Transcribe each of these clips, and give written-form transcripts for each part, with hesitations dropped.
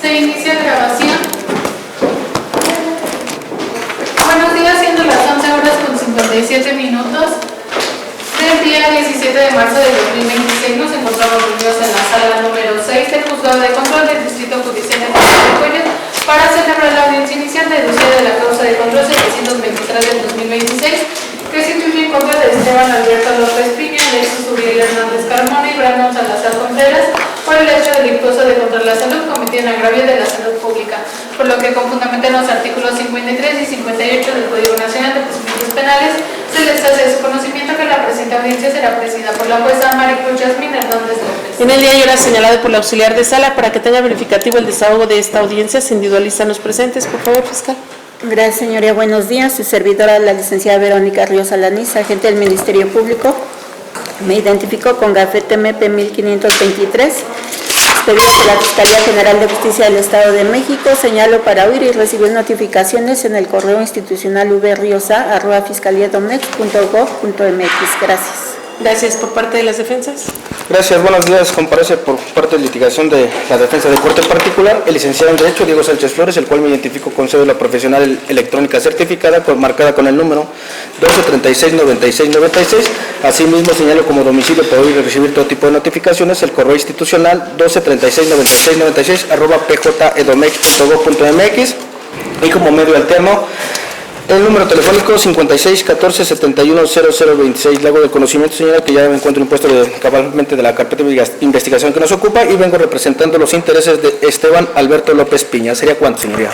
Se inicia grabación. Buenos días, siendo las 11:57 del día 17 de marzo de 2026, nos encontramos reunidos en la sala número 6 del Juzgado de Control del Distrito Judicial de Cuellos para celebrar la audiencia inicial deducida de la causa de control 723 del 2026, que se instituye en contra de Esteban Alberto López Piña, Alexis Uriel Hernández Carmona y Brandon Salazar Contreras por el hecho delictuoso de contra la salud cometido en agravio de la salud pública, por lo que con fundamento en los artículos 53 y 58 del Código Nacional de Procedimientos Penales se les hace de su conocimiento que la presente audiencia será presidida por la jueza Maricruz Yasmín Hernández López. En el día y hora señalado por la auxiliar de sala, para que tenga verificativo el desahogo de esta audiencia, se individualizan los presentes. Por favor, fiscal. Gracias, señoría. Buenos días. Su servidora, la licenciada Verónica Ríos Alanís, agente del Ministerio Público. Me identifico con gafete MP 1523, expedido por la Fiscalía General de Justicia del Estado de México. Señalo para oír y recibir notificaciones en el correo institucional vriosa@fiscaliadomex.gov.mx. Gracias. Gracias. Por parte de las defensas. Gracias, buenos días. Comparece por parte de litigación de la defensa de corte particular el licenciado en Derecho Diego Sánchez Flores, el cual me identifico con cédula profesional electrónica certificada marcada con el número 12369696. Asimismo, señalo como domicilio para oír y recibir todo tipo de notificaciones el correo institucional 12369696@pjedomex.gov.mx y como medio alterno el número telefónico 5614-710026. Le hago de conocimiento, señora, que ya me encuentro impuesto cabalmente de la carpeta de investigación que nos ocupa y vengo representando los intereses de Esteban Alberto López Piña. ¿Sería cuánto, señoría?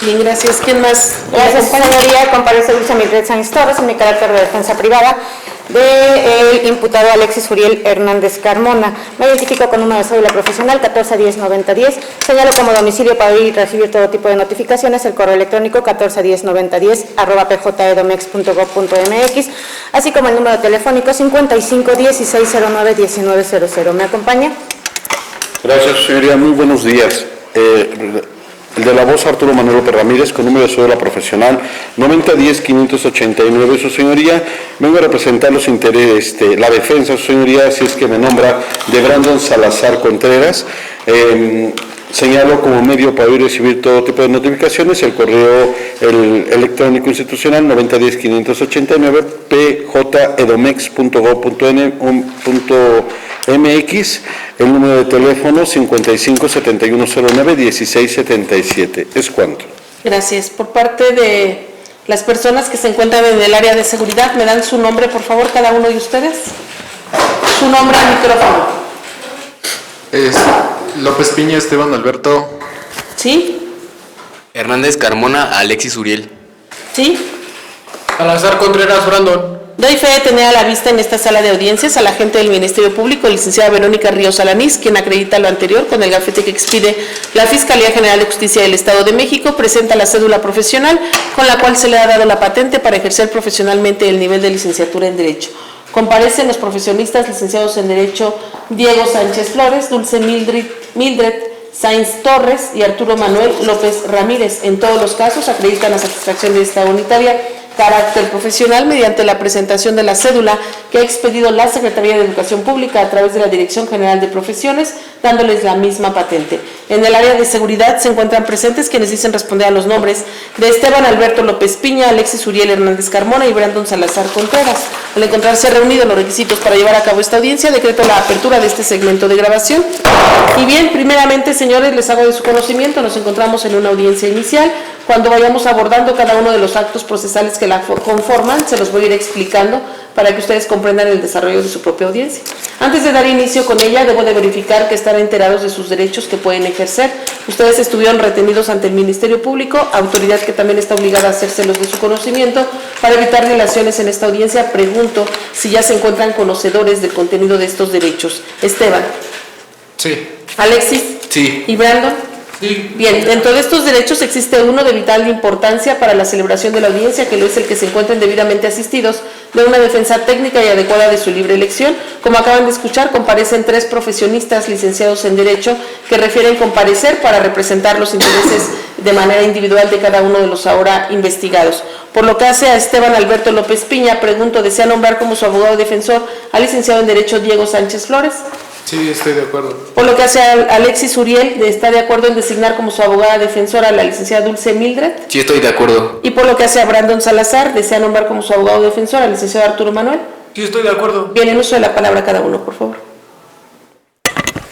Bien, gracias. ¿Quién más? Gracias, señoría. Comparece Dulce Mildred Sáenz Torres en mi carácter de defensa privada del imputado Alexis Uriel Hernández Carmona. Me identifico con número de cédula profesional 1410-9010. Señalo como domicilio para oír y recibir todo tipo de notificaciones el correo electrónico 1410-9010@pjedomex.gov.mx, así como el número telefónico 5516091900. ¿Me acompaña? Gracias, señoría. Muy buenos días. El de la voz Arturo Manuel López Ramírez, con número de cédula profesional 9010-589. Su señoría, vengo a representar los intereses, la defensa, su señoría, si es que me nombra, de Brandon Salazar Contreras. Señalo como medio para oír y recibir todo tipo de notificaciones el correo electrónico institucional 9010-589 pjedomex.gov.mx, el número de teléfono 5571091677. ¿Es cuánto? Gracias. Por parte de las personas que se encuentran en el área de seguridad, ¿me dan su nombre, por favor, cada uno de ustedes? Su nombre al micrófono. López Piña, Esteban Alberto. ¿Sí? Hernández Carmona, Alexis Uriel. ¿Sí? Salazar Contreras, Brandon. Doy fe de tener a la vista en esta sala de audiencias al agente del Ministerio Público, licenciada Verónica Ríos Alanís, quien acredita lo anterior con el gafete que expide la Fiscalía General de Justicia del Estado de México. Presenta la cédula profesional con la cual se le ha dado la patente para ejercer profesionalmente el nivel de licenciatura en Derecho. Comparecen los profesionistas licenciados en Derecho Diego Sánchez Flores, Dulce Mildred Sáenz Torres y Arturo Manuel López Ramírez. En todos los casos acreditan la satisfacción de esta unitaria carácter profesional mediante la presentación de la cédula que ha expedido la Secretaría de Educación Pública a través de la Dirección General de Profesiones, dándoles la misma patente. En el área de seguridad se encuentran presentes quienes dicen responder a los nombres de Esteban Alberto López Piña, Alexis Uriel Hernández Carmona y Brandon Salazar Contreras. Al encontrarse reunidos los requisitos para llevar a cabo esta audiencia, decreto la apertura de este segmento de grabación. Y bien, primeramente, señores, les hago de su conocimiento, nos encontramos en una audiencia inicial. Cuando vayamos abordando cada uno de los actos procesales que la conforman, se los voy a ir explicando para que ustedes comprendan el desarrollo de su propia audiencia. Antes de dar inicio con ella, debo de verificar que están enterados de sus derechos que pueden ejercer. Ustedes estuvieron retenidos ante el Ministerio Público, autoridad que también está obligada a hacérselos de su conocimiento. Para evitar dilaciones en esta audiencia, pregunto si ya se encuentran conocedores del contenido de estos derechos. Esteban. Sí. Alexis. Sí. ¿Y Brandon? Sí. Bien, dentro de estos derechos existe uno de vital importancia para la celebración de la audiencia, que lo es el que se encuentren debidamente asistidos de una defensa técnica y adecuada de su libre elección. Como acaban de escuchar, comparecen 3 profesionistas licenciados en Derecho que refieren comparecer para representar los intereses de manera individual de cada uno de los ahora investigados. Por lo que hace a Esteban Alberto López Piña, pregunto, ¿desea nombrar como su abogado defensor al licenciado en Derecho Diego Sánchez Flores? Sí, estoy de acuerdo. Por lo que hace a Alexis Uriel, ¿está de acuerdo en designar como su abogada defensora a la licenciada Dulce Mildred? Sí, estoy de acuerdo. Y por lo que hace a Brandon Salazar, ¿desea nombrar como su abogado defensor al licenciado Arturo Manuel? Sí, estoy de acuerdo. Bien, en uso de la palabra cada uno, por favor.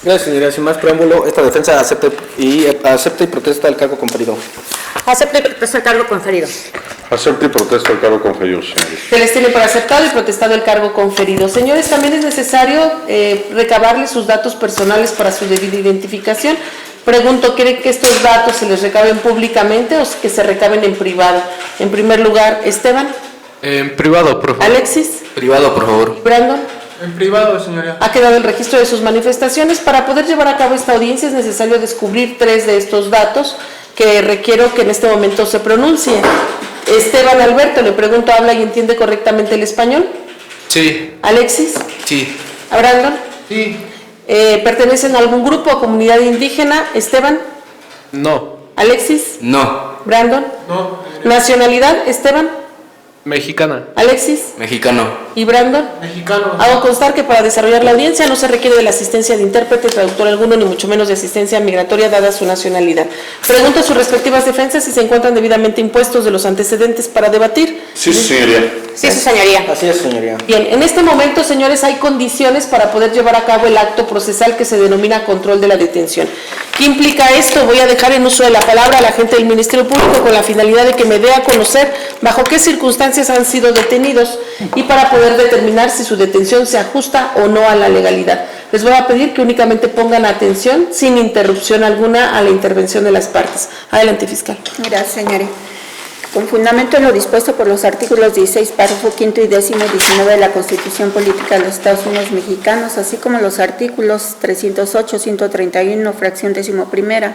Gracias, señoría. Sin más preámbulo, esta defensa acepta y protesta el cargo conferido. Acepto y protesto el cargo conferido. Acepto y protesto el cargo conferido, señores. Se les tiene por aceptado y protestado el cargo conferido. Señores, también es necesario recabarles sus datos personales para su debida identificación. Pregunto, ¿quieren que estos datos se les recaben públicamente o que se recaben en privado? En primer lugar, Esteban. En privado, por favor. Alexis. Privado, por favor. Brandon. En privado, señoría. Ha quedado el registro de sus manifestaciones. Para poder llevar a cabo esta audiencia es necesario descubrir 3 de estos datos que requiero que en este momento se pronuncie. Esteban Alberto, le pregunto, ¿habla y entiende correctamente el español? Sí. Alexis. Sí. ¿A Brandon? Sí. ¿Pertenecen a algún grupo o comunidad indígena? Esteban. No. Alexis. No. Brandon. No. Nacionalidad, Esteban. Mexicana. Alexis. Mexicano. ¿Y Brandon? Mexicano. Hago constar que para desarrollar la audiencia no se requiere de la asistencia de intérprete, traductor alguno, ni mucho menos de asistencia migratoria dada su nacionalidad. Pregunto a sus respectivas defensas si se encuentran debidamente impuestos de los antecedentes para debatir. Sí, señoría. Sí, su señoría. Así es, señoría. Bien, en este momento, señores, hay condiciones para poder llevar a cabo el acto procesal que se denomina control de la detención. ¿Qué implica esto? Voy a dejar en uso de la palabra a la gente del Ministerio Público con la finalidad de que me dé a conocer bajo qué circunstancias han sido detenidos y para poder determinar si su detención se ajusta o no a la legalidad. Les voy a pedir que únicamente pongan atención sin interrupción alguna a la intervención de las partes. Adelante, fiscal. Gracias, señoría. Con fundamento en lo dispuesto por los artículos 16, párrafo 5 y 19 de la Constitución Política de los Estados Unidos Mexicanos, así como los artículos 308, 131, fracción 11ª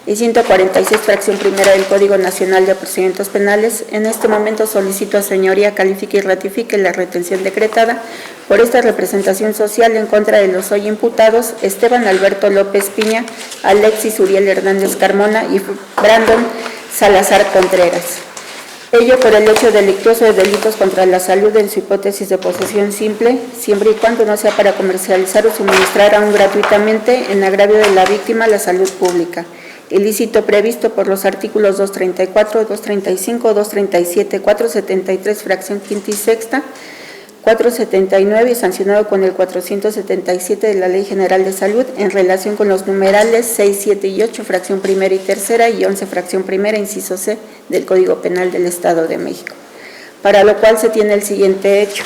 y 146, fracción 1ª del Código Nacional de Procedimientos Penales, en este momento solicito a señoría califique y ratifique la retención decretada por esta representación social en contra de los hoy imputados Esteban Alberto López Piña, Alexis Uriel Hernández Carmona y Brandon Salazar Contreras. Ello por el hecho delictuoso de delitos contra la salud en su hipótesis de posesión simple, siempre y cuando no sea para comercializar o suministrar aún gratuitamente en agravio de la víctima la salud pública. Ilícito previsto por los artículos 234, 235, 237, 473, fracción 5ª y 6ª, 479 y sancionado con el 477 de la Ley General de Salud en relación con los numerales 6, 7 y 8, fracción 1ª y 3ª y 11, fracción 1ª, inciso C del Código Penal del Estado de México. Para lo cual se tiene el siguiente hecho.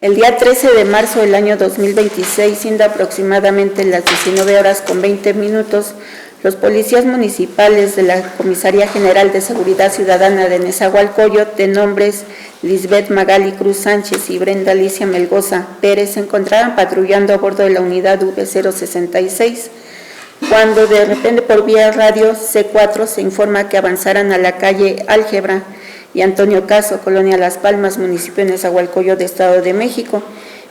El día 13 de marzo del año 2026, siendo aproximadamente las 19:20, los policías municipales de la Comisaría General de Seguridad Ciudadana de Nezahualcóyotl, de nombres Lisbeth Magali Cruz Sánchez y Brenda Alicia Melgoza Pérez, se encontraban patrullando a bordo de la unidad V066, cuando de repente por vía radio C4 se informa que avanzaran a la calle Álgebra y Antonio Caso, Colonia Las Palmas, municipio de Nezahualcóyotl, de Estado de México,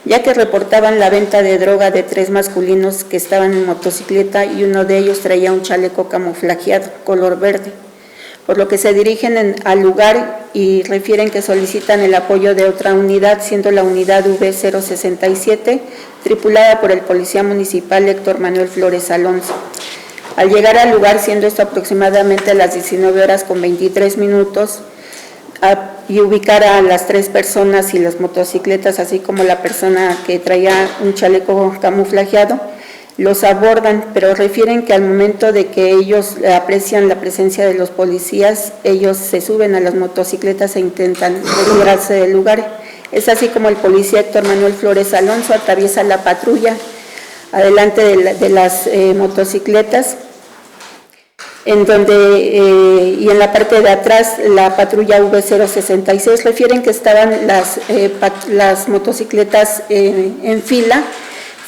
ya que reportaban la venta de droga de 3 masculinos que estaban en motocicleta y uno de ellos traía un chaleco camuflajeado color verde, por lo que se dirigen al lugar y refieren que solicitan el apoyo de otra unidad, siendo la unidad V067, tripulada por el policía municipal Héctor Manuel Flores Alonso. Al llegar al lugar, siendo esto aproximadamente a las 19:23, y ubicar a las 3 personas y las motocicletas, así como la persona que traía un chaleco camuflajeado, los abordan, pero refieren que al momento de que ellos aprecian la presencia de los policías, ellos se suben a las motocicletas e intentan retirarse del lugar. Es así como el policía Héctor Manuel Flores Alonso atraviesa la patrulla adelante de las motocicletas, en donde y en la parte de atrás la patrulla V066 refieren que estaban las motocicletas en fila,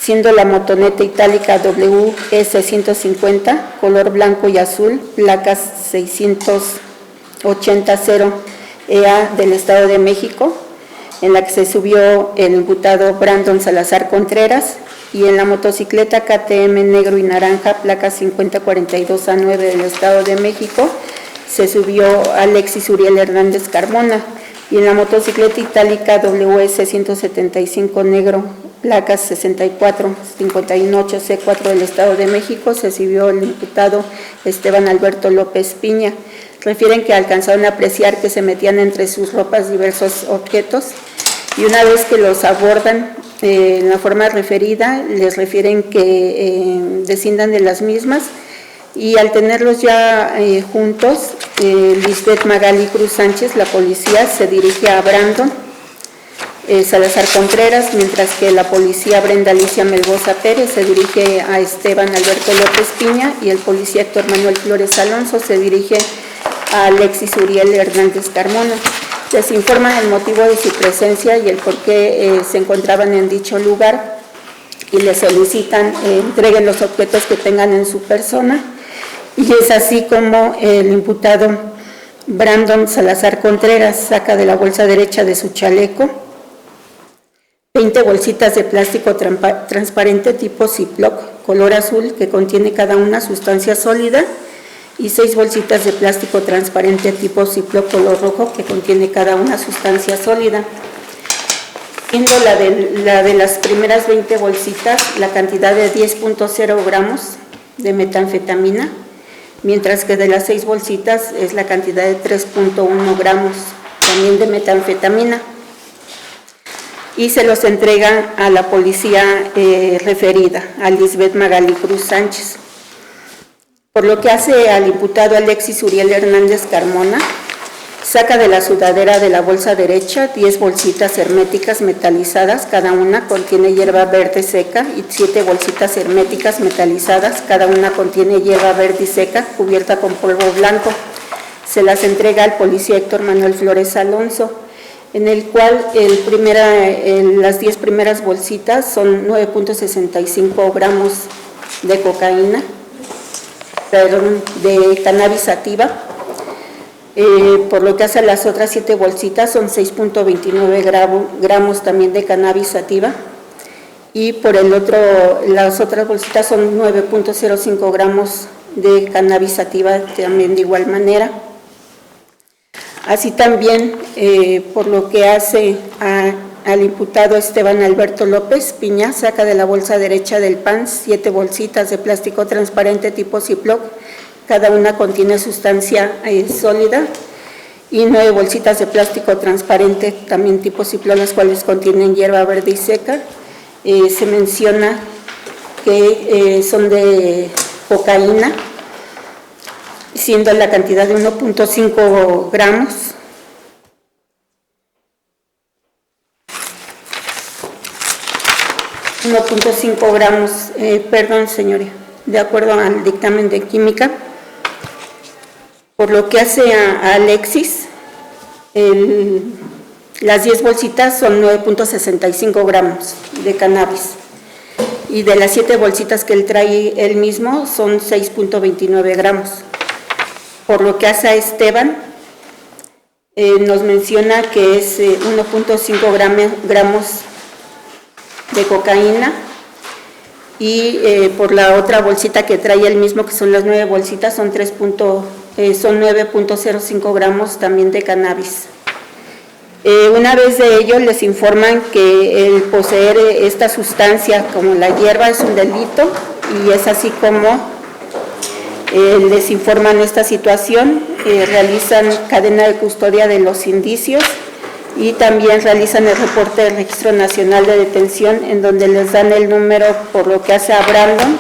siendo la motoneta itálica WS150, color blanco y azul, placas 680-0EA del Estado de México, en la que se subió el imputado Brandon Salazar Contreras, y en la motocicleta KTM negro y naranja, placa 5042A9 del Estado de México, se subió Alexis Uriel Hernández Carmona, y en la motocicleta itálica WS175 negro, placas 64-58C4 del Estado de México, se exhibió el imputado Esteban Alberto López Piña. Refieren que alcanzaron a apreciar que se metían entre sus ropas diversos objetos y una vez que los abordan en la forma referida, les refieren que desciendan de las mismas y al tenerlos ya juntos, Lisbeth Magali Cruz Sánchez, la policía, se dirige a Brandon Salazar Contreras, mientras que la policía Brenda Alicia Melgoza Pérez se dirige a Esteban Alberto López Piña y el policía Héctor Manuel Flores Alonso se dirige a Alexis Uriel Hernández Carmona. Les informan el motivo de su presencia y el por qué se encontraban en dicho lugar y les solicitan entreguen los objetos que tengan en su persona. Y es así como el imputado Brandon Salazar Contreras saca de la bolsa derecha de su chaleco 20 bolsitas de plástico transparente tipo Ziploc, color azul, que contiene cada una sustancia sólida, y 6 bolsitas de plástico transparente tipo Ziploc, color rojo, que contiene cada una sustancia sólida. Siendo la de las primeras 20 bolsitas la cantidad de 10.0 gramos de metanfetamina, mientras que de las 6 bolsitas es la cantidad de 3.1 gramos también de metanfetamina. Y se los entregan a la policía referida, a Lisbeth Magali Cruz Sánchez. Por lo que hace al imputado Alexis Uriel Hernández Carmona, saca de la sudadera de la bolsa derecha 10 bolsitas herméticas metalizadas, cada una contiene hierba verde seca, y 7 bolsitas herméticas metalizadas, cada una contiene hierba verde seca cubierta con polvo blanco. Se las entrega al policía Héctor Manuel Flores Alonso, en el cual las 10 primeras bolsitas son 9.65 gramos de cocaína, de cannabis sativa. Por lo que hace a las otras 7 bolsitas son 6.29 gramos también de cannabis sativa, y por las otras bolsitas son 9.05 gramos de cannabis sativa también de igual manera. Así también, por lo que hace al imputado Esteban Alberto López Piña, saca de la bolsa derecha del PAN 7 bolsitas de plástico transparente tipo Ziploc, cada una contiene sustancia sólida, y 9 bolsitas de plástico transparente también tipo Ziploc, las cuales contienen hierba verde y seca. Se menciona que son de cocaína, siendo la cantidad de 1.5 gramos. Perdón, señoría, de acuerdo al dictamen de química. Por lo que hace a Alexis, las 10 bolsitas son 9.65 gramos de cannabis, y de las 7 bolsitas que él trae él mismo son 6.29 gramos. Por lo que hace a Esteban, nos menciona que es 1.5 gramos de cocaína, y por la otra bolsita que trae él mismo, que son las 9 bolsitas, son 9.05 gramos también de cannabis. Una vez de ello les informan que el poseer esta sustancia como la hierba es un delito, y es así como les informan esta situación, realizan cadena de custodia de los indicios y también realizan el reporte del Registro Nacional de Detención, en donde les dan el número, por lo que hace a Brandon,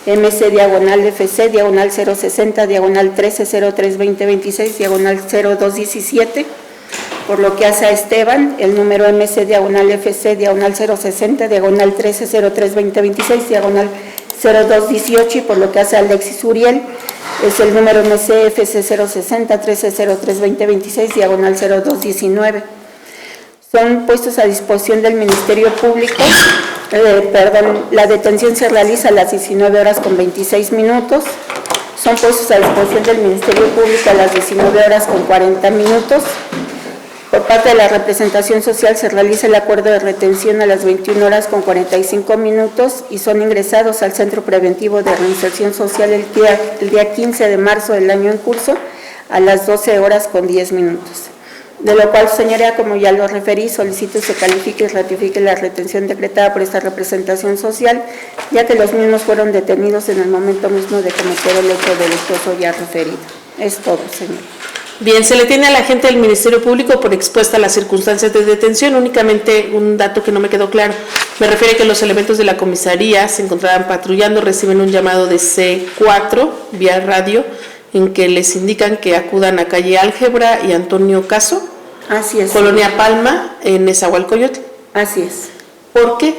MC/FC/13032026/0217, por lo que hace a Esteban, el número MC/FC/13032026/0218, y por lo que hace a Alexis Uriel, es el número MC/FC/13032026/0219. Son puestos a disposición del Ministerio Público. La detención se realiza a las 19:26. Son puestos a disposición del Ministerio Público a las 19:40. Por parte de la representación social se realiza el acuerdo de retención a las 21:45 y son ingresados al Centro Preventivo de Reinserción Social el día 15 de marzo del año en curso a las 12:10. de lo cual, señoría, como ya lo referí, solicito se califique y ratifique la retención decretada por esta representación social, ya que los mismos fueron detenidos en el momento mismo de cometer el hecho delictuoso ya referido. Es todo, señor. Bien, se le tiene al agente del Ministerio Público por expuesta a las circunstancias de detención. Únicamente un dato que no me quedó claro. Me refiere que los elementos de la comisaría se encontraban patrullando, reciben un llamado de C4 vía radio en que les indican que acudan a calle Álgebra y Antonio Caso, Así es. Colonia Palma, en Nezahualcóyotl. Así es. ¿Por qué?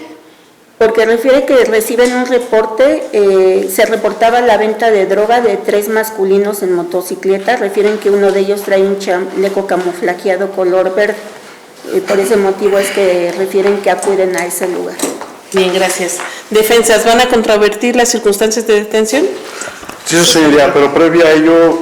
Porque refiere que reciben un reporte, se reportaba la venta de droga de 3 masculinos en motocicleta, refieren que uno de ellos trae un chaleco camuflajeado color verde, por ese motivo es que refieren que acuden a ese lugar. Bien, gracias. Defensas, ¿van a controvertir las circunstancias de detención? Sí, señoría, pero previo a ello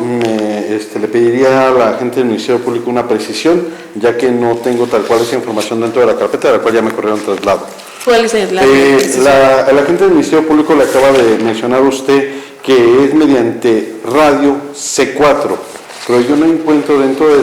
le pediría a la gente del Ministerio Público una precisión, ya que no tengo tal cual esa información dentro de la carpeta, de la cual ya me corrieron traslado. ¿Cuál es el el agente del Ministerio Público le acaba de mencionar a usted que es mediante radio C4, pero yo no encuentro dentro de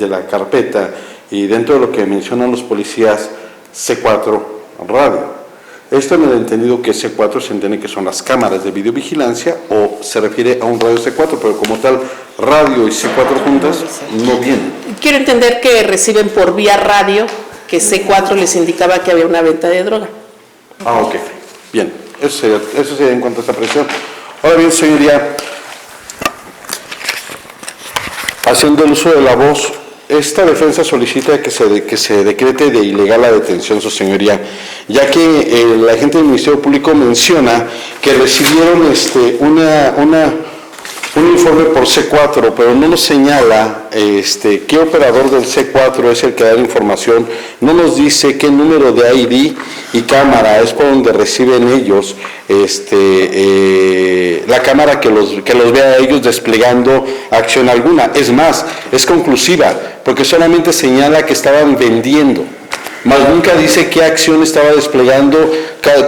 la carpeta y dentro de lo que mencionan los policías C4 radio. Esto me ha entendido que C4 se entiende que son las cámaras de videovigilancia o se refiere a un radio C4, pero como tal radio y C4 juntas no vienen. Quiero entender que reciben por vía radio que C4 les indicaba que había una venta de droga. Ah, ok. Bien. Eso sería en cuanto a esta presión. Ahora bien, señoría, haciendo el uso de la voz, esta defensa solicita que se decrete de ilegal la detención, su señoría, ya que el agente del Ministerio Público menciona que recibieron un informe por C4, pero no nos señala qué operador del C4 es el que da la información, no nos dice qué número de ID y cámara es por donde reciben ellos la cámara que los vea a ellos desplegando acción alguna. Es más, es conclusiva, porque solamente señala que estaban vendiendo, mas nunca dice qué acción estaba desplegando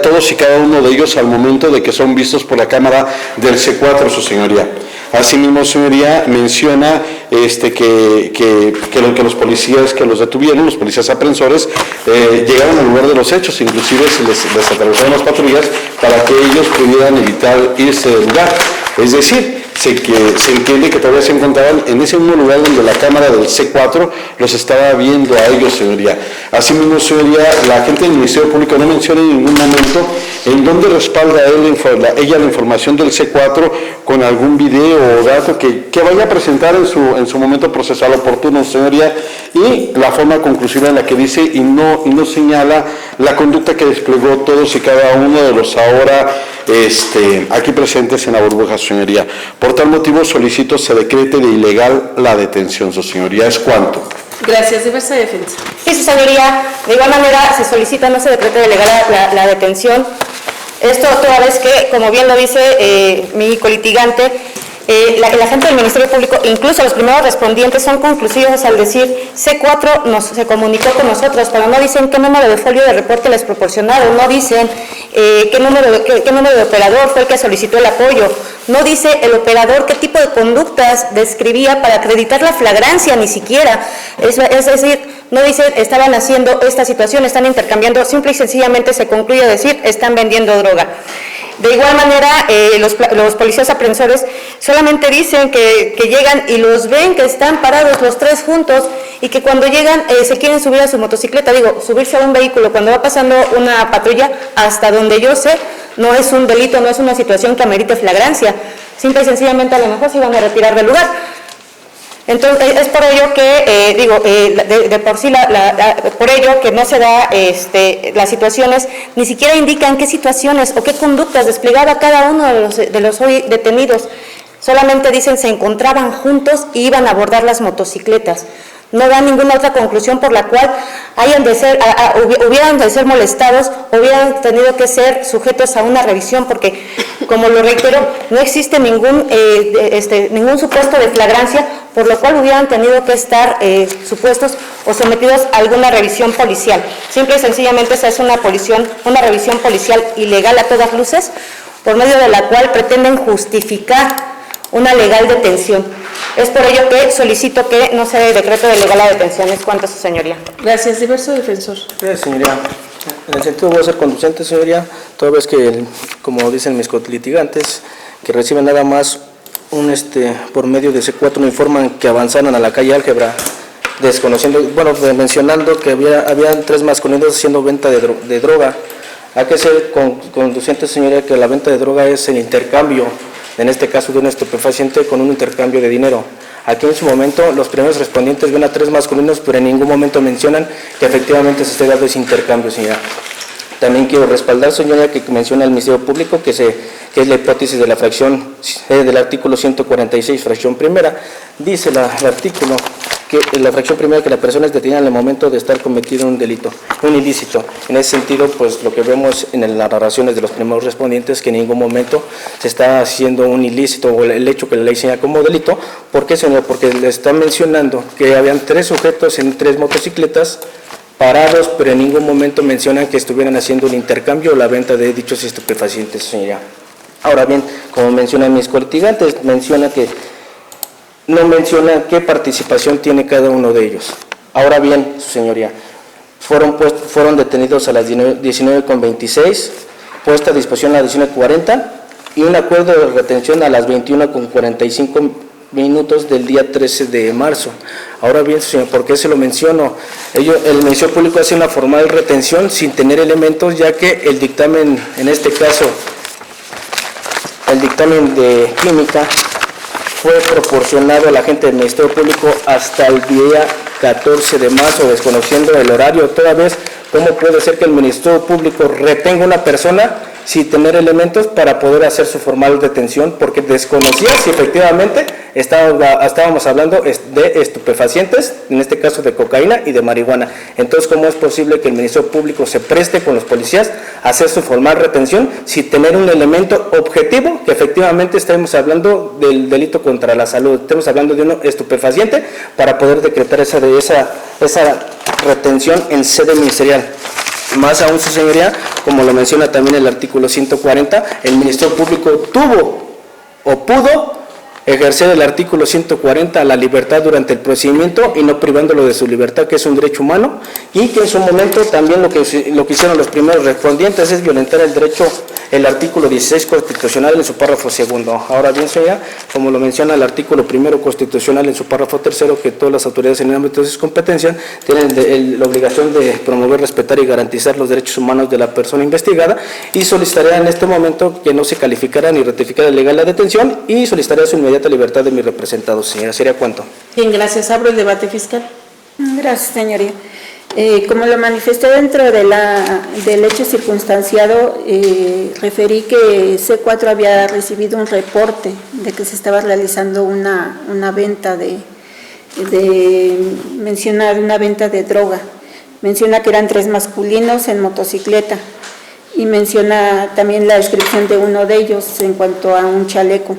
todos y cada uno de ellos al momento de que son vistos por la cámara del C4, su señoría. Asimismo, señoría, menciona que los policías que los detuvieron, los policías aprensores, llegaron al lugar de los hechos, inclusive se les atravesaron las patrullas para que ellos pudieran evitar irse del lugar. Es decir, se entiende que todavía se encontraban en ese mismo lugar donde la cámara del C4 los estaba viendo a ellos, señoría. Asimismo, señoría, la gente del Ministerio Público no menciona en ningún momento en dónde respalda ella la información del C4 con algún video o dato que vaya a presentar en su momento procesal oportuno, señoría, y la forma conclusiva en la que dice y no señala la conducta que desplegó todos y cada uno de los ahora aquí presentes en la burbuja, señoría. Por tal motivo solicito se decrete de ilegal la detención, su señoría. ¿Es cuánto? Gracias, diversa defensa. Sí, su señoría, de igual manera se solicita no se decrete de ilegal la detención. Esto toda vez que, como bien lo dice mi colitigante, la gente del Ministerio Público, incluso los primeros respondientes, son conclusivos al decir C4 se comunicó con nosotros, pero no dicen qué número de folio de reporte les proporcionaron, no dicen qué número de operador fue el que solicitó el apoyo, no dice el operador qué tipo de conductas describía para acreditar la flagrancia, ni siquiera, es decir, no dicen estaban haciendo esta situación, están intercambiando, simple y sencillamente se concluye a decir están vendiendo droga. De igual manera, los policías aprensores solamente dicen que llegan y los ven que están parados los 3 juntos y que cuando llegan se quieren subir a su motocicleta. Digo, subirse a un vehículo cuando va pasando una patrulla, hasta donde yo sé, no es un delito, no es una situación que amerite flagrancia. Simple y sencillamente a lo mejor se iban a retirar del lugar. Entonces, es por ello que, de por sí, por ello que no se da las situaciones, ni siquiera indican qué situaciones o qué conductas desplegaba cada uno de los hoy detenidos. Solamente dicen se encontraban juntos y iban a abordar las motocicletas. No dan ninguna otra conclusión por la cual hubieran de ser molestados, hubieran tenido que ser sujetos a una revisión, porque, como lo reitero, no existe ningún supuesto de flagrancia, por lo cual hubieran tenido que estar supuestos o sometidos a alguna revisión policial. Simple y sencillamente esa es una revisión policial ilegal a todas luces, por medio de la cual pretenden justificar una legal detención. Es por ello que solicito que no se dé decreto de legal a detención. Es cuanto, su señoría. Gracias. Diverso defensor. Gracias, señoría. En el sentido voy a ser conducente, señoría, toda vez que, como dicen mis colitigantes, que reciben nada más por medio de C4 no informan que avanzaron a la calle Álgebra, mencionando que habían 3 masculinos haciendo venta de droga. Hay que ser conducente, señoría, que la venta de droga es el intercambio, en este caso de un estupefaciente con un intercambio de dinero. Aquí en su momento los primeros respondientes ven a 3 masculinos, pero en ningún momento mencionan que efectivamente se esté dando ese intercambio, señora. También quiero respaldar, señora, que menciona el Ministerio Público que es la hipótesis de la fracción del artículo 146, fracción primera. Dice el artículo que la fracción primera que la persona es detenida en el momento de estar cometido un delito, un ilícito. En ese sentido, pues lo que vemos en las narraciones de los primeros respondientes que en ningún momento se está haciendo un ilícito o el hecho que la ley señala como delito. ¿Por qué, señor? Porque le está mencionando que habían 3 sujetos en 3 motocicletas parados, pero en ningún momento mencionan que estuvieran haciendo un intercambio o la venta de dichos estupefacientes, señoría. Ahora bien, como mencionan mis colitigantes, no menciona qué participación tiene cada uno de ellos. Ahora bien, su señoría, fueron detenidos a las 19:26, puesta a disposición a las 19:40 y un acuerdo de retención a las 21:45 minutos del día 13 de marzo. Ahora bien, señor, ¿por qué se lo menciono? El Ministerio Público hace una formal retención sin tener elementos, ya que el dictamen, en este caso, el dictamen de química, fue proporcionado a la gente del Ministerio Público hasta el día 14 de marzo, desconociendo el horario. Toda vez, ¿cómo puede ser que el Ministerio Público retenga una persona sin tener elementos para poder hacer su formal detención? Porque desconocía si efectivamente estábamos hablando de estupefacientes, en este caso de cocaína y de marihuana. Entonces, ¿cómo es posible que el Ministerio Público se preste con los policías a hacer su formal retención sin tener un elemento objetivo que efectivamente estemos hablando del delito contra la salud? Estamos hablando de un estupefaciente para poder decretar esa retención en sede ministerial. Más aún, su señoría, como lo menciona también el artículo 140, el Ministerio Público tuvo o pudo ejercer el artículo 140, la libertad durante el procedimiento y no privándolo de su libertad, que es un derecho humano, y que en su momento también lo que hicieron los primeros respondientes es violentar el artículo 16 constitucional en su párrafo segundo. Ahora bien, señora, como lo menciona el artículo primero constitucional en su párrafo tercero, que todas las autoridades en el ámbito de sus competencias tienen la obligación de promover, respetar y garantizar los derechos humanos de la persona investigada, y solicitaría en este momento que no se calificara ni ratificara legal la detención y solicitaría su inmediata libertad de mi representado, señora. ¿Sería cuánto? Bien, gracias. Abro el debate fiscal. Gracias, señoría. Como lo manifesté dentro del hecho circunstanciado, referí que C4 había recibido un reporte de que se estaba realizando una venta menciona una venta de droga. Menciona que eran 3 masculinos en motocicleta y menciona también la descripción de uno de ellos en cuanto a un chaleco.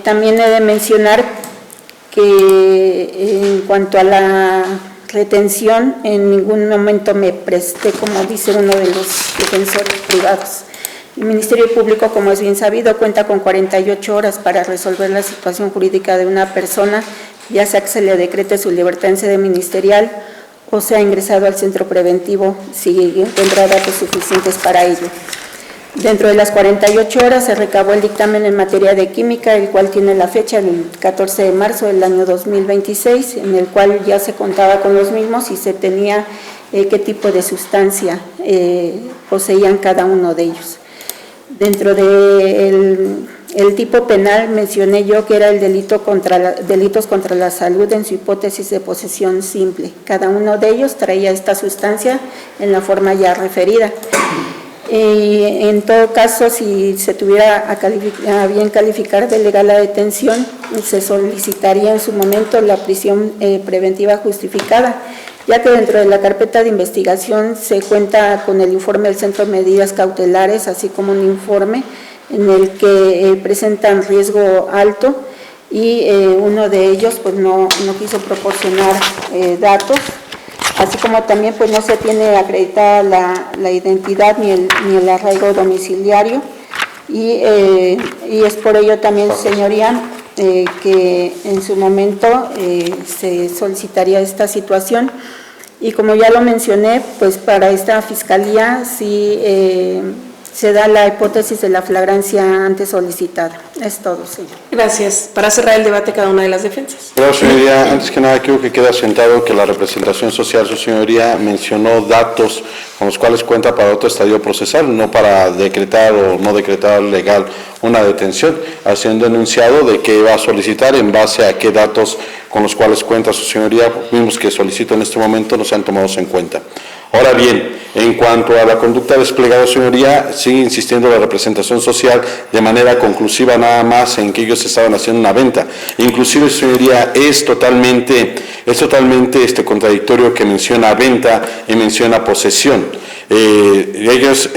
También he de mencionar que en cuanto a la retención, en ningún momento me presté, como dice uno de los defensores privados. El Ministerio Público, como es bien sabido, cuenta con 48 horas para resolver la situación jurídica de una persona, ya sea que se le decrete su libertad en sede ministerial o sea ingresado al centro preventivo si tendrá datos suficientes para ello. Dentro de las 48 horas se recabó el dictamen en materia de química, el cual tiene la fecha del 14 de marzo del año 2026, en el cual ya se contaba con los mismos y se tenía qué tipo de sustancia poseían cada uno de ellos. Dentro del tipo penal mencioné yo que era el delitos contra la salud en su hipótesis de posesión simple. Cada uno de ellos traía esta sustancia en la forma ya referida. Y en todo caso, si se tuviera a bien calificar de legal la detención, se solicitaría en su momento la prisión preventiva justificada, ya que dentro de la carpeta de investigación se cuenta con el informe del Centro de Medidas Cautelares, así como un informe en el que presentan riesgo alto y uno de ellos pues no quiso proporcionar datos. Así como también pues no se tiene acreditada la identidad ni el arraigo domiciliario y es por ello también, señoría, que en su momento se solicitaría esta situación. Y como ya lo mencioné, pues para esta fiscalía sí se da la hipótesis de la flagrancia antes solicitada. Es todo, señor. Gracias. Para cerrar el debate, cada una de las defensas. Claro, señoría, antes que nada quiero que quede asentado que la representación social, su señoría, mencionó datos con los cuales cuenta para otro estadio procesal, no para decretar o no decretar legal una detención, haciendo enunciado de que va a solicitar en base a qué datos con los cuales cuenta su señoría, mismos que solicito en este momento, no se han tomado en cuenta. Ahora bien, en cuanto a la conducta desplegada, señoría, sigue insistiendo la representación social de manera conclusiva nada más en que ellos estaban haciendo una venta. Inclusive, señoría, es totalmente contradictorio que menciona venta y menciona posesión. Ellos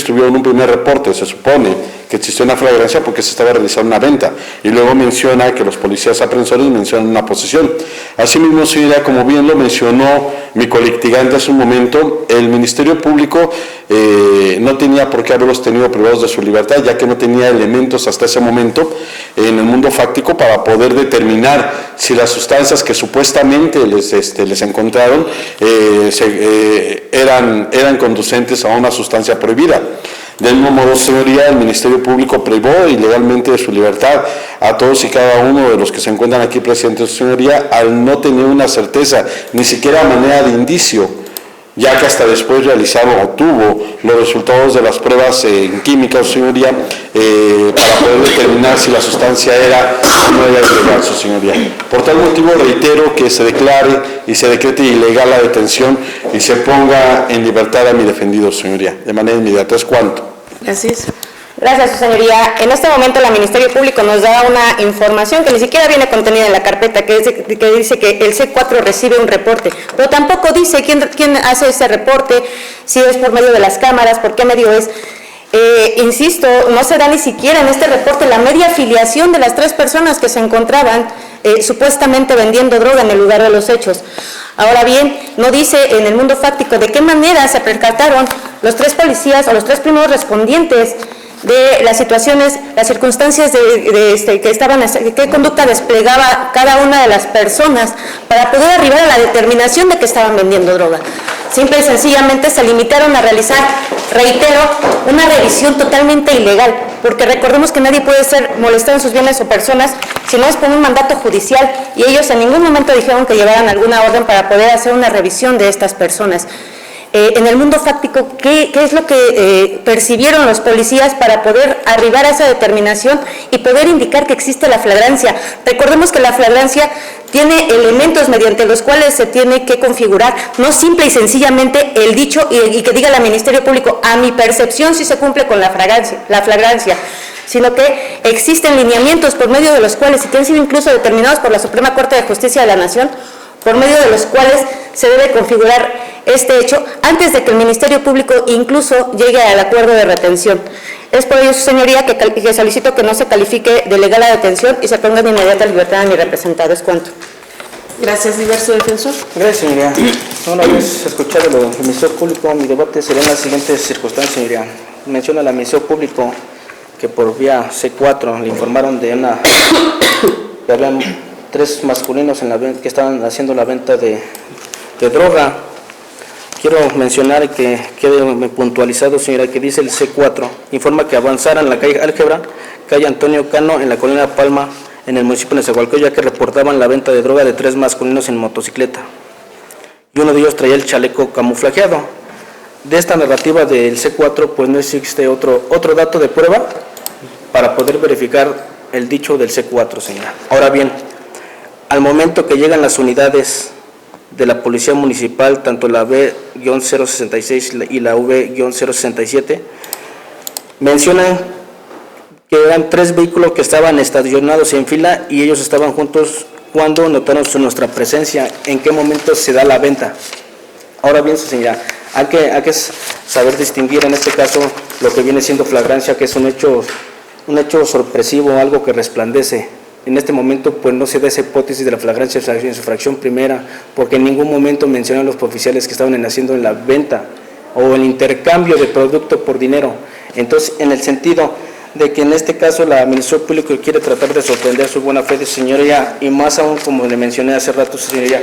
tuvieron un primer reporte, se supone que existió una flagrancia porque se estaba realizando una venta, y luego menciona que los policías aprensores mencionan una posesión. Asimismo, señoría, como bien lo mencionó mi colectigante hace un momento, el Ministerio Público no tenía por qué haberlos tenido privados de su libertad, ya que no tenía elementos hasta ese momento en el mundo fáctico para poder determinar si las sustancias que supuestamente les encontraron eran conducentes a una sustancia prohibida. Del mismo modo, señoría, el Ministerio Público privó ilegalmente de su libertad a todos y cada uno de los que se encuentran aquí presentes, señoría, al no tener una certeza, ni siquiera manera de indicio, ya que hasta después realizaron o tuvo los resultados de las pruebas en química, señoría, para poder determinar si la sustancia era o no era ilegal, su señoría. Por tal motivo, reitero que se declare y se decrete ilegal la detención y se ponga en libertad a mi defendido, señoría, de manera inmediata. ¿Es cuánto? Gracias. Gracias, su señoría. En este momento el Ministerio Público nos da una información que ni siquiera viene contenida en la carpeta, que dice que el C4 recibe un reporte, pero tampoco dice quién hace ese reporte, si es por medio de las cámaras, por qué medio es. Insisto, no se da ni siquiera en este reporte la media afiliación de las 3 personas que se encontraban supuestamente vendiendo droga en el lugar de los hechos. Ahora bien, no dice en el mundo fáctico de qué manera se percataron los 3 policías o los 3 primeros respondientes de las situaciones, las circunstancias qué conducta desplegaba cada una de las personas para poder arribar a la determinación de que estaban vendiendo droga. Simple y sencillamente se limitaron a realizar, reitero, una revisión totalmente ilegal, porque recordemos que nadie puede ser molestado en sus bienes o personas si no es por un mandato judicial, y ellos en ningún momento dijeron que llevaran alguna orden para poder hacer una revisión de estas personas. En el mundo fáctico, ¿qué es lo que percibieron los policías para poder arribar a esa determinación y poder indicar que existe la flagrancia? Recordemos que la flagrancia tiene elementos mediante los cuales se tiene que configurar, no simple y sencillamente el dicho y que diga el Ministerio Público, a mi percepción sí se cumple con la flagrancia, sino que existen lineamientos por medio de los cuales, y que han sido incluso determinados por la Suprema Corte de Justicia de la Nación, por medio de los cuales se debe configurar este hecho antes de que el Ministerio Público incluso llegue al acuerdo de retención. Es por ello, su señoría, que solicito que no se califique de legal la detención y se ponga de inmediata libertad a mi representado. Es cuanto. Gracias, diverso defensor. Gracias, señoría. Una vez escuchado lo del Ministerio Público, mi debate sería en las siguientes circunstancias, señoría. Menciona al Ministerio Público que por vía C4 le informaron de que habían 3 masculinos que estaban haciendo la venta de droga. Quiero mencionar que quede puntualizado, señora, que dice el C4, informa que avanzaran en la calle Álgebra, calle Antonio Cano, en la colonia Palma, en el municipio de Nezahualcóyotl, ya que reportaban la venta de droga de 3 masculinos en motocicleta. Y uno de ellos traía el chaleco camuflajeado. De esta narrativa del C4, pues no existe otro dato de prueba para poder verificar el dicho del C4, señora. Ahora bien, al momento que llegan las unidades de la Policía Municipal, tanto la B-066 y la V-067, mencionan que eran 3 vehículos que estaban estacionados en fila y ellos estaban juntos cuando notaron nuestra presencia. ¿En qué momento se da la venta? Ahora bien, señora, hay que saber distinguir en este caso lo que viene siendo flagrancia, que es un hecho sorpresivo, algo que resplandece. En este momento, pues no se da esa hipótesis de la flagrancia en su fracción primera, porque en ningún momento mencionan los oficiales que estaban haciendo la venta o el intercambio de producto por dinero. Entonces, en el sentido de que en este caso la Administración Pública quiere tratar de sorprender su buena fe de su señoría, y más aún, como le mencioné hace rato, su señoría,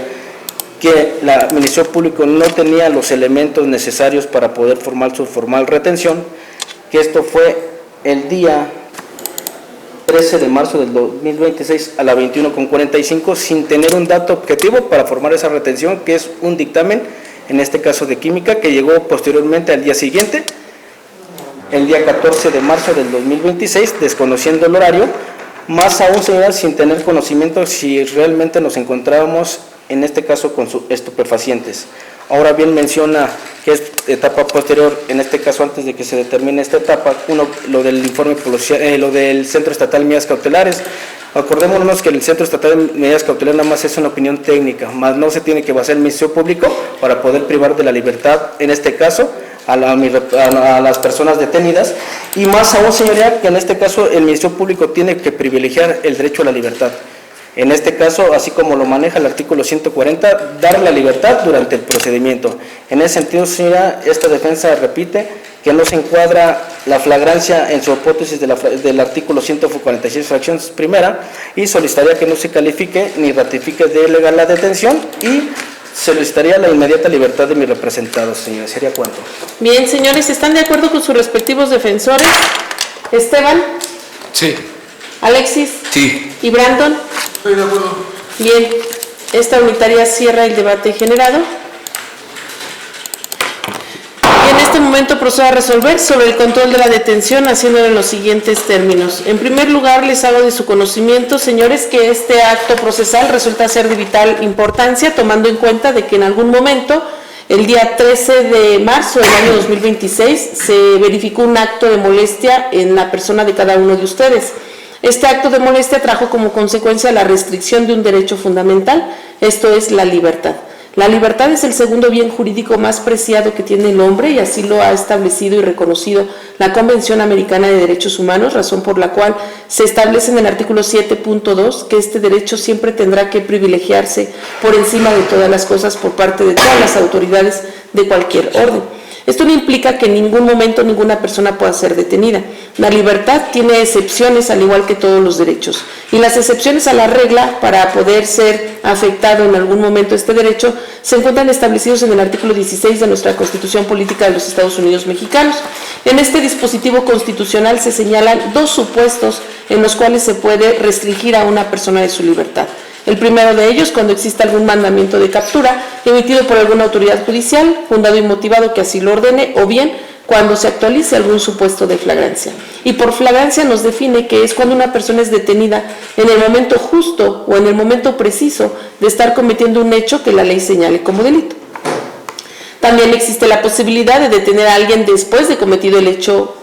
que la Ministerio Público no tenía los elementos necesarios para poder formar su formal retención, que esto fue el día 13 de marzo del 2026 a la 21:45, sin tener un dato objetivo para formar esa retención, que es un dictamen, en este caso de química, que llegó posteriormente al día siguiente, el día 14 de marzo del 2026, desconociendo el horario, más aún, señora, sin tener conocimiento si realmente nos encontrábamos en este caso con estupefacientes. Ahora bien, menciona que es etapa posterior, en este caso antes de que se determine esta etapa, lo del informe policial, lo del Centro Estatal de Medidas Cautelares. Acordémonos que el Centro Estatal de Medidas Cautelares nada más es una opinión técnica, más no se tiene que basar el Ministerio Público para poder privar de la libertad, en este caso, a las personas detenidas, y más aún, señoría, que en este caso el Ministerio Público tiene que privilegiar el derecho a la libertad. En este caso, así como lo maneja el artículo 140, dar la libertad durante el procedimiento. En ese sentido, señora, esta defensa repite que no se encuadra la flagrancia en su hipótesis del artículo 146, fracción primera, y solicitaría que no se califique ni ratifique de ilegal la detención, y solicitaría la inmediata libertad de mis representados, señora. ¿Sería cuánto? Bien, señores, ¿están de acuerdo con sus respectivos defensores? Esteban, Sí. Alexis Sí. y Brandon. Estoy de acuerdo. Bien, esta unitaria cierra el debate generado. Y en este momento procedo a resolver sobre el control de la detención, haciéndolo en los siguientes términos. En primer lugar, les hago de su conocimiento, señores, que este acto procesal resulta ser de vital importancia, tomando en cuenta de que en algún momento, el día 13 de marzo del año 2026, se verificó un acto de molestia en la persona de cada uno de ustedes. Este acto de molestia trajo como consecuencia la restricción de un derecho fundamental, esto es la libertad. La libertad es el segundo bien jurídico más preciado que tiene el hombre, y así lo ha establecido y reconocido la Convención Americana de Derechos Humanos, razón por la cual se establece en el artículo 7.2 que este derecho siempre tendrá que privilegiarse por encima de todas las cosas por parte de todas las autoridades de cualquier orden. Esto no implica que en ningún momento ninguna persona pueda ser detenida. La libertad tiene excepciones al igual que todos los derechos, y las excepciones a la regla para poder ser afectado en algún momento este derecho se encuentran establecidos en el artículo 16 de nuestra Constitución Política de los Estados Unidos Mexicanos. En este dispositivo constitucional se señalan dos supuestos en los cuales se puede restringir a una persona de su libertad. El primero de ellos, cuando existe algún mandamiento de captura emitido por alguna autoridad judicial, fundado y motivado que así lo ordene, o bien cuando se actualice algún supuesto de flagrancia. Y por flagrancia nos define que es cuando una persona es detenida en el momento justo o en el momento preciso de estar cometiendo un hecho que la ley señale como delito. También existe la posibilidad de detener a alguien después de cometido el hecho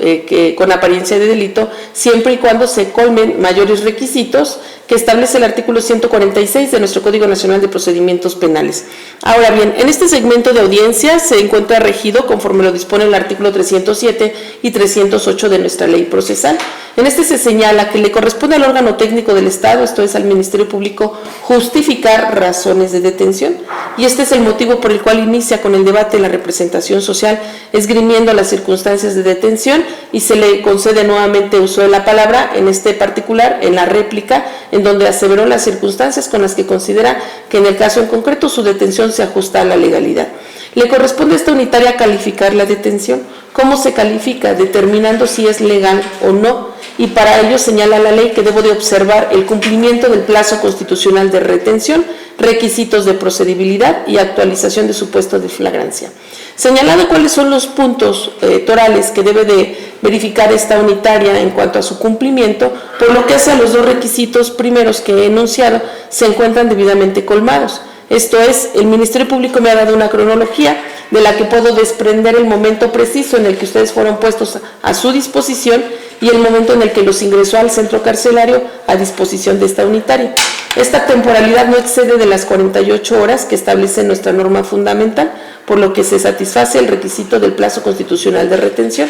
con apariencia de delito, siempre y cuando se colmen mayores requisitos que establece el artículo 146 de nuestro Código Nacional de Procedimientos Penales. Ahora bien, en este segmento de audiencia se encuentra regido conforme lo dispone el artículo 307 y 308 de nuestra ley procesal. En este se señala que le corresponde al órgano técnico del Estado, esto es al Ministerio Público, justificar razones de detención, y este es el motivo por el cual inicia con el debate la representación social, esgrimiendo las circunstancias de detención, y se le concede nuevamente uso de la palabra, en este particular, en la réplica, en donde aseveró las circunstancias con las que considera que en el caso en concreto su detención se ajusta a la legalidad. Le corresponde a esta unitaria calificar la detención. ¿Cómo se califica? Determinando si es legal o no, y para ello señala la ley que debo de observar el cumplimiento del plazo constitucional de retención, requisitos de procedibilidad y actualización de supuesto de flagrancia. Señalado cuáles son los puntos torales que debe de verificar esta unitaria en cuanto a su cumplimiento, por lo que hace a los dos requisitos primeros que he enunciado, se encuentran debidamente colmados. Esto es, el Ministerio Público me ha dado una cronología de la que puedo desprender el momento preciso en el que ustedes fueron puestos a su disposición y el momento en el que los ingresó al centro carcelario a disposición de esta unitaria. Esta temporalidad no excede de las 48 horas que establece nuestra norma fundamental, por lo que se satisface el requisito del plazo constitucional de retención.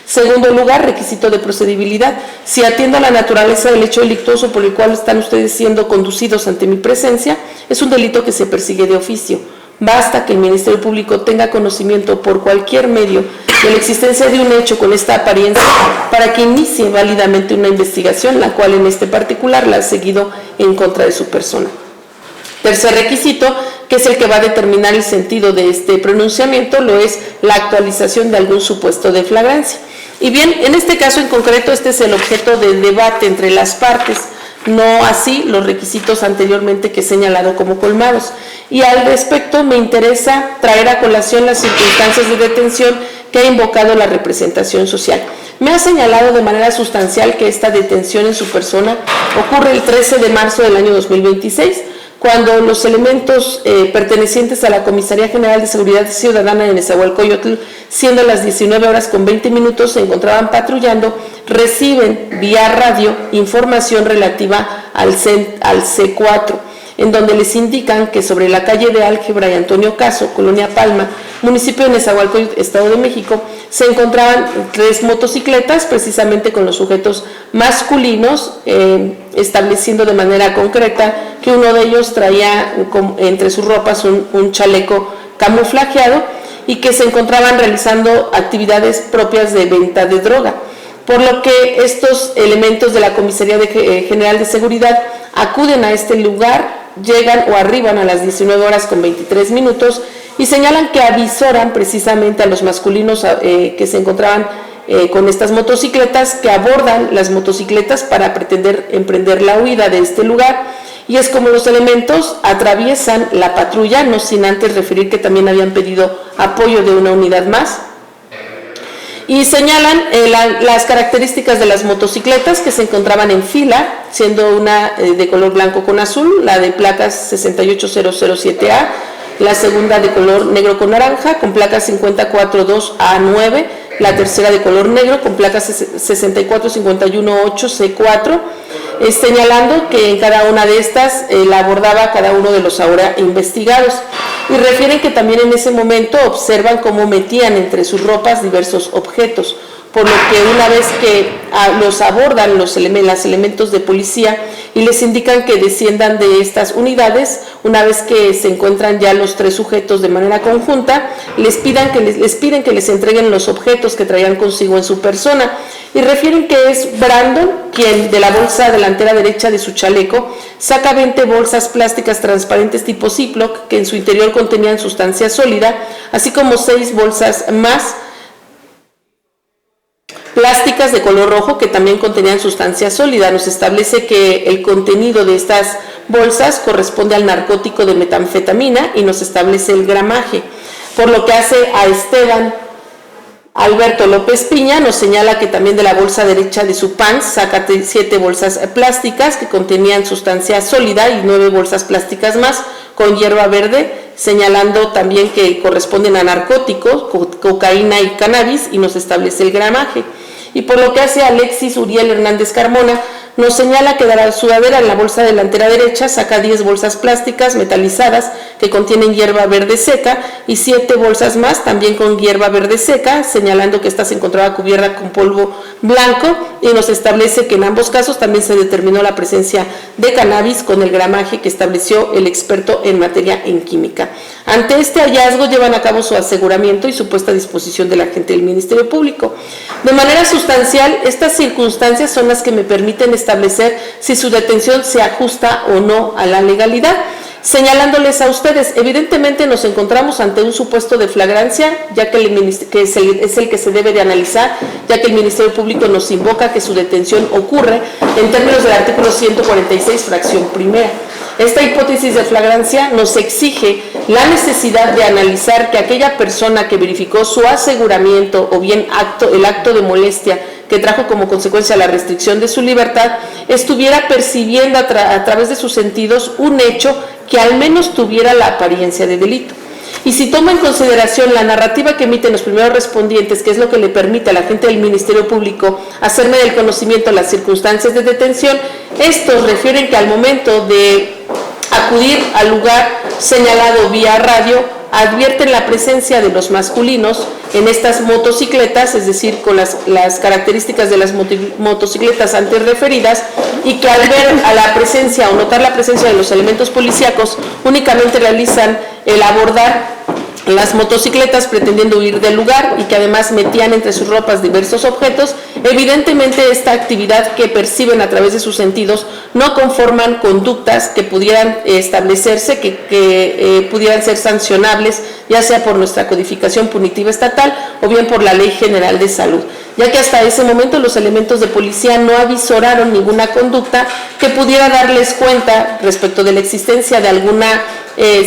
Segundo lugar, requisito de procedibilidad. Si atiendo a la naturaleza del hecho delictuoso por el cual están ustedes siendo conducidos ante mi presencia, es un delito que se persigue de oficio. Basta que el Ministerio Público tenga conocimiento por cualquier medio de la existencia de un hecho con esta apariencia para que inicie válidamente una investigación, la cual en este particular la ha seguido en contra de su persona. Tercer requisito, que es el que va a determinar el sentido de este pronunciamiento, lo es la actualización de algún supuesto de flagrancia. Y bien, en este caso en concreto, este es el objeto del debate entre las partes, no así los requisitos anteriormente que he señalado como colmados. Y al respecto me interesa traer a colación las circunstancias de detención que ha invocado la representación social. Me ha señalado de manera sustancial que esta detención en su persona ocurre el 13 de marzo del año 2026, cuando los elementos pertenecientes a la Comisaría General de Seguridad Ciudadana en Nezahualcóyotl, siendo las 19:20, se encontraban patrullando, reciben vía radio información relativa al C4, en donde les indican que sobre la calle de Álgebra y Antonio Caso, Colonia Palma, municipio de Nezahualcóyotl, Estado de México, se encontraban 3 motocicletas, precisamente con los sujetos masculinos, estableciendo de manera concreta que uno de ellos traía entre sus ropas un chaleco camuflajeado y que se encontraban realizando actividades propias de venta de droga. Por lo que estos elementos de la Comisaría General de Seguridad acuden a este lugar, llegan o arriban a las 19:23 y señalan que avisoran precisamente a los masculinos que se encontraban con estas motocicletas, que abordan las motocicletas para pretender emprender la huida de este lugar, y es como los elementos atraviesan la patrulla, no sin antes referir que también habían pedido apoyo de una unidad más, y señalan las características de las motocicletas que se encontraban en fila, siendo una de color blanco con azul, la de placas 68007A, la segunda de color negro con naranja, con placas 542A9, la tercera de color negro con placas 64518C4, señalando que en cada una de estas la abordaba cada uno de los ahora investigados. Y refieren que también en ese momento observan cómo metían entre sus ropas diversos objetos, por lo que una vez que los abordan los elementos de policía y les indican que desciendan de estas unidades, una vez que se encuentran ya los 3 sujetos de manera conjunta, les piden que les entreguen los objetos que traían consigo en su persona, y refieren que es Brandon quien de la bolsa delantera derecha de su chaleco saca 20 bolsas plásticas transparentes tipo Ziploc que en su interior contenían sustancia sólida, así como 6 bolsas más plásticas de color rojo que también contenían sustancia sólida. Nos establece que el contenido de estas bolsas corresponde al narcótico de metanfetamina y nos establece el gramaje. Por lo que hace a Esteban Alberto López Piña, nos señala que también de la bolsa derecha de su pants saca 7 bolsas plásticas que contenían sustancia sólida y 9 bolsas plásticas más con hierba verde, señalando también que corresponden a narcóticos, cocaína y cannabis, y nos establece el gramaje. Y por lo que hace Alexis Uriel Hernández Carmona, nos señala que de la sudadera en la bolsa delantera derecha saca 10 bolsas plásticas metalizadas que contienen hierba verde seca y 7 bolsas más también con hierba verde seca, señalando que esta se encontraba cubierta con polvo blanco, y nos establece que en ambos casos también se determinó la presencia de cannabis con el gramaje que estableció el experto en materia en química. Ante este hallazgo llevan a cabo su aseguramiento y su puesta a disposición del agente del Ministerio Público. De manera sustancial, estas circunstancias son las que me permiten establecer si su detención se ajusta o no a la legalidad. Señalándoles a ustedes, evidentemente nos encontramos ante un supuesto de flagrancia, ya que es el que se debe de analizar, ya que el Ministerio Público nos invoca que su detención ocurre en términos del artículo 146, fracción primera. Esta hipótesis de flagrancia nos exige la necesidad de analizar que aquella persona que verificó su aseguramiento o bien el acto de molestia que trajo como consecuencia la restricción de su libertad, estuviera percibiendo a través de sus sentidos un hecho que al menos tuviera la apariencia de delito. Y si toma en consideración la narrativa que emiten los primeros respondientes, que es lo que le permite a la gente del Ministerio Público hacerme del conocimiento las circunstancias de detención, estos refieren que al momento de acudir al lugar señalado vía radio, advierten la presencia de los masculinos en estas motocicletas, es decir, con las características de las motocicletas antes referidas, y que al ver a la presencia o notar la presencia de los elementos policíacos únicamente realizan el abordar las motocicletas pretendiendo huir del lugar y que además metían entre sus ropas diversos objetos. Evidentemente esta actividad que perciben a través de sus sentidos no conforman conductas que pudieran establecerse, que pudieran ser sancionables, ya sea por nuestra codificación punitiva estatal o bien por la Ley General de Salud, ya que hasta ese momento los elementos de policía no avisoraron ninguna conducta que pudiera darles cuenta respecto de la existencia de alguna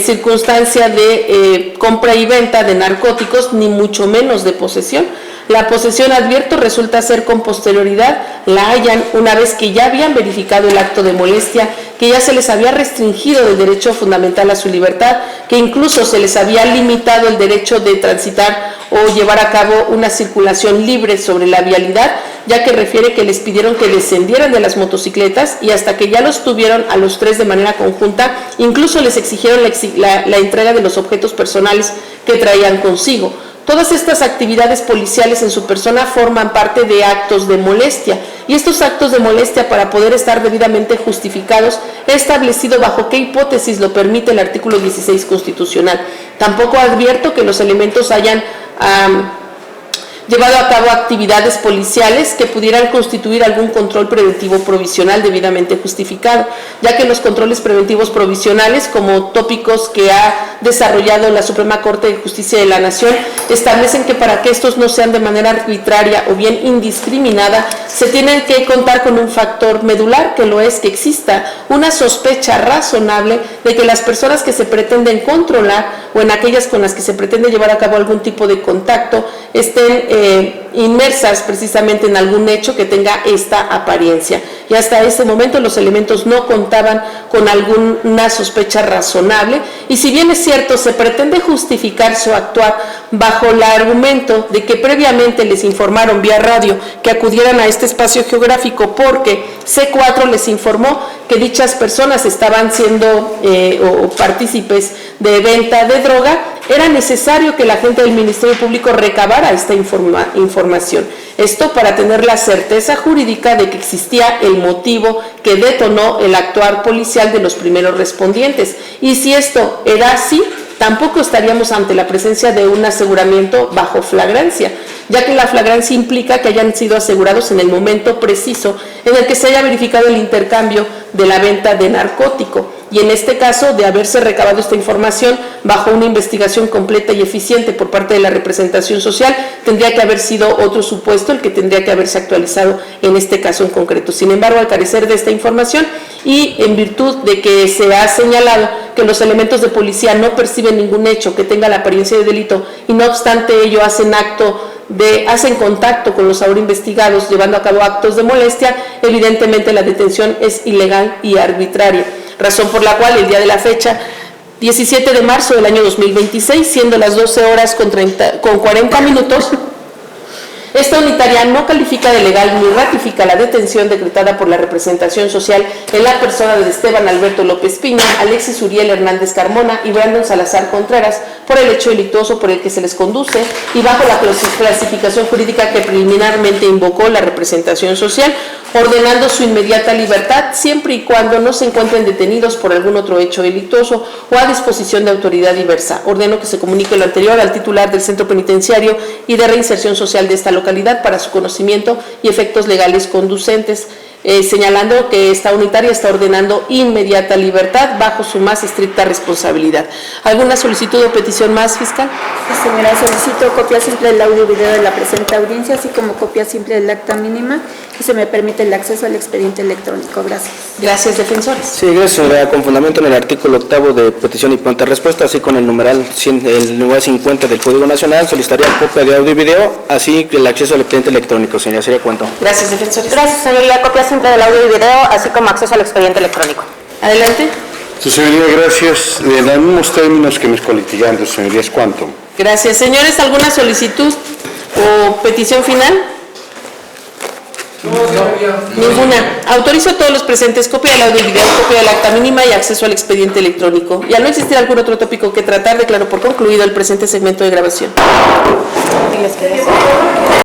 circunstancia de compra y venta de narcóticos, ni mucho menos de posesión. La posesión, advierto, resulta ser con posterioridad, la hallan una vez que ya habían verificado el acto de molestia, que ya se les había restringido el derecho fundamental a su libertad, que incluso se les había limitado el derecho de transitar o llevar a cabo una circulación libre sobre la vialidad, ya que refiere que les pidieron que descendieran de las motocicletas y hasta que ya los tuvieron a los tres de manera conjunta, incluso les exigieron la entrega de los objetos personales que traían consigo. Todas estas actividades policiales en su persona forman parte de actos de molestia, y estos actos de molestia, para poder estar debidamente justificados, he establecido bajo qué hipótesis lo permite el artículo 16 constitucional. Tampoco advierto que los elementos hayan llevado a cabo actividades policiales que pudieran constituir algún control preventivo provisional debidamente justificado, ya que los controles preventivos provisionales, como tópicos que ha desarrollado la Suprema Corte de Justicia de la Nación, establecen que para que estos no sean de manera arbitraria o bien indiscriminada, se tiene que contar con un factor medular, que lo es que exista una sospecha razonable de que las personas que se pretenden controlar o en aquellas con las que se pretende llevar a cabo algún tipo de contacto estén inmersas precisamente en algún hecho que tenga esta apariencia. Y hasta ese momento los elementos no contaban con alguna sospecha razonable, y si bien es cierto, se pretende justificar su actuar bajo el argumento de que previamente les informaron vía radio que acudieran a este espacio geográfico porque C4 les informó que dichas personas estaban siendo o partícipes de venta de droga, era necesario que la gente del Ministerio Público recabara esta información. Esto para tener la certeza jurídica de que existía el motivo que detonó el actuar policial de los primeros respondientes. Y si esto era así, tampoco estaríamos ante la presencia de un aseguramiento bajo flagrancia, ya que la flagrancia implica que hayan sido asegurados en el momento preciso en el que se haya verificado el intercambio de la venta de narcótico. Y en este caso, de haberse recabado esta información bajo una investigación completa y eficiente por parte de la representación social, tendría que haber sido otro supuesto el que tendría que haberse actualizado en este caso en concreto. Sin embargo, al carecer de esta información y en virtud de que se ha señalado que los elementos de policía no perciben ningún hecho que tenga la apariencia de delito y no obstante ello hacen contacto con los ahora investigados llevando a cabo actos de molestia, evidentemente la detención es ilegal y arbitraria, razón por la cual el día de la fecha 17 de marzo del año 2026, siendo las 12 horas con 40 minutos, esta unitaria no califica de legal ni ratifica la detención decretada por la representación social en la persona de Esteban Alberto López Piña, Alexis Uriel Hernández Carmona y Brandon Salazar Contreras por el hecho delictuoso por el que se les conduce y bajo la clasificación jurídica que preliminarmente invocó la representación social, ordenando su inmediata libertad siempre y cuando no se encuentren detenidos por algún otro hecho delictuoso o a disposición de autoridad diversa. Ordeno que se comunique lo anterior al titular del Centro Penitenciario y de Reinserción Social de esta localidad para su conocimiento y efectos legales conducentes, señalando que esta unitaria está ordenando inmediata libertad bajo su más estricta responsabilidad. ¿Alguna solicitud o petición más, fiscal? Sí, señora, solicito copia simple del audio y video de la presente audiencia, así como copia simple del acta mínima, y se me permite el acceso al expediente electrónico. Gracias. Gracias, defensores. Sí, gracias, señora. Con fundamento en el artículo 8 de petición y pronta respuesta, así con el numeral 50 del Código Nacional, solicitaría copia de audio y video, así que el acceso al expediente electrónico. Señora, sería cuánto. Gracias, defensores. Gracias, señoría. Copia simple del audio y video, así como acceso al expediente electrónico. Adelante. Su señoría, gracias. En los mismos términos que mis colitigando, señorías, ¿cuánto? Gracias. Señores, ¿alguna solicitud o petición final? Ninguna. Autorizo a todos los presentes copia del audio y video, copia del acta mínima y acceso al expediente electrónico. Y al no existir algún otro tópico que tratar, declaro por concluido el presente segmento de grabación.